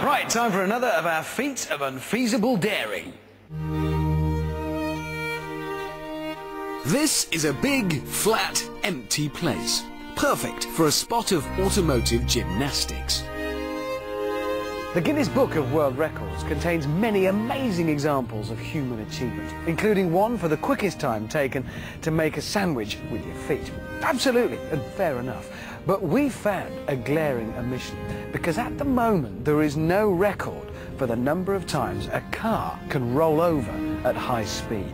Right, time for another of our feats of unfeasible daring. This is a big, flat, empty place. Perfect for a spot of automotive gymnastics. The Guinness Book of World Records contains many amazing examples of human achievement, including one for the quickest time taken to make a sandwich with your feet. Absolutely, and fair enough. But we found a glaring omission, because at the moment there is no record for the number of times a car can roll over at high speed.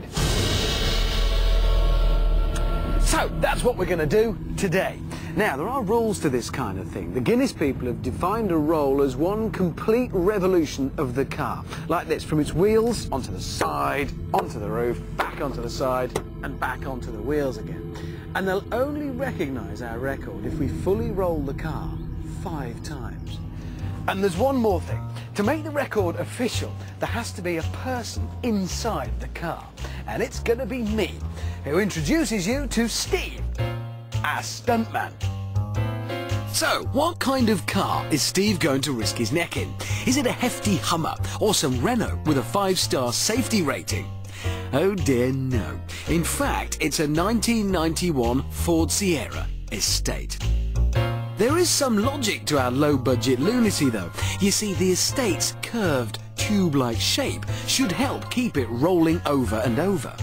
So, that's what we're going to do today. Now, there are rules to this kind of thing. The Guinness people have defined a roll as one complete revolution of the car. Like this, from its wheels, onto the side, onto the roof, back onto the side, and back onto the wheels again. And they'll only recognise our record if we fully roll the car 5 times. And there's one more thing. To make the record official, there has to be a person inside the car. And it's going to be me, who introduces you to Steve, our stuntman. So, what kind of car is Steve going to risk his neck in? Is it a hefty Hummer or some Renault with a 5-star safety rating? Oh dear, no. In fact, it's a 1991 Ford Sierra Estate. There is some logic to our low-budget lunacy, though. You see, the Estate's curved, tube-like shape should help keep it rolling over and over.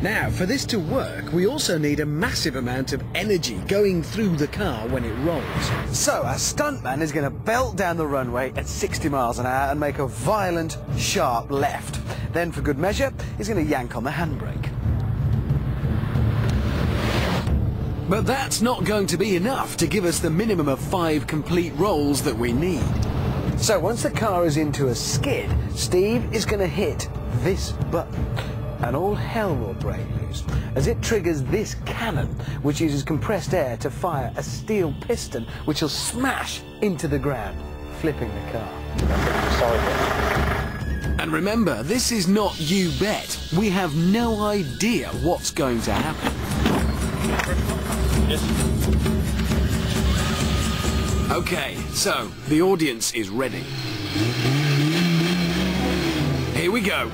Now, for this to work, we also need a massive amount of energy going through the car when it rolls. So, our stuntman is going to belt down the runway at 60 miles an hour and make a violent, sharp left. Then, for good measure, he's going to yank on the handbrake. But that's not going to be enough to give us the minimum of 5 complete rolls that we need. So, once the car is into a skid, Steve is going to hit this button. And all hell will break loose as it triggers this cannon, which uses compressed air to fire a steel piston which will smash into the ground, flipping the car. And remember, this is not you bet. We have no idea what's going to happen. Okay, so the audience is ready. Here we go.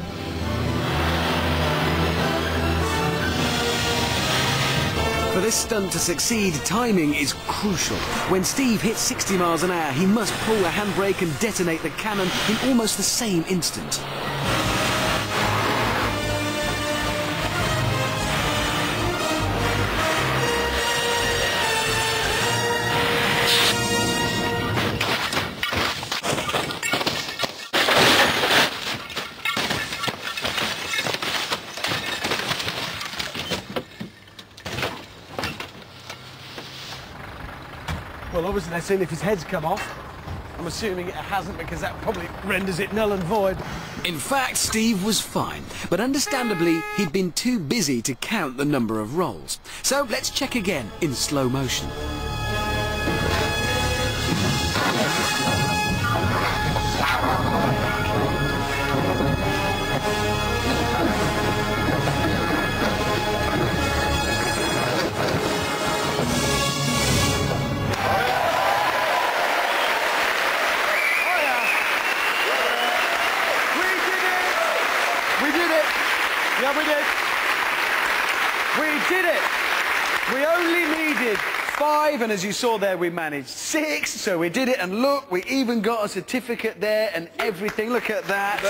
For this stunt to succeed, timing is crucial. When Steve hits 60 miles an hour, he must pull the handbrake and detonate the cannon in almost the same instant. Well, obviously they're seeing if his head's come off. I'm assuming it hasn't, because that probably renders it null and void. In fact, Steve was fine, but understandably he'd been too busy to count the number of rolls. So let's check again in slow motion. Yeah, we did. We did it. We only needed 5, and as you saw there, we managed 6. So we did it, and look, we even got a certificate there and everything. Look at that.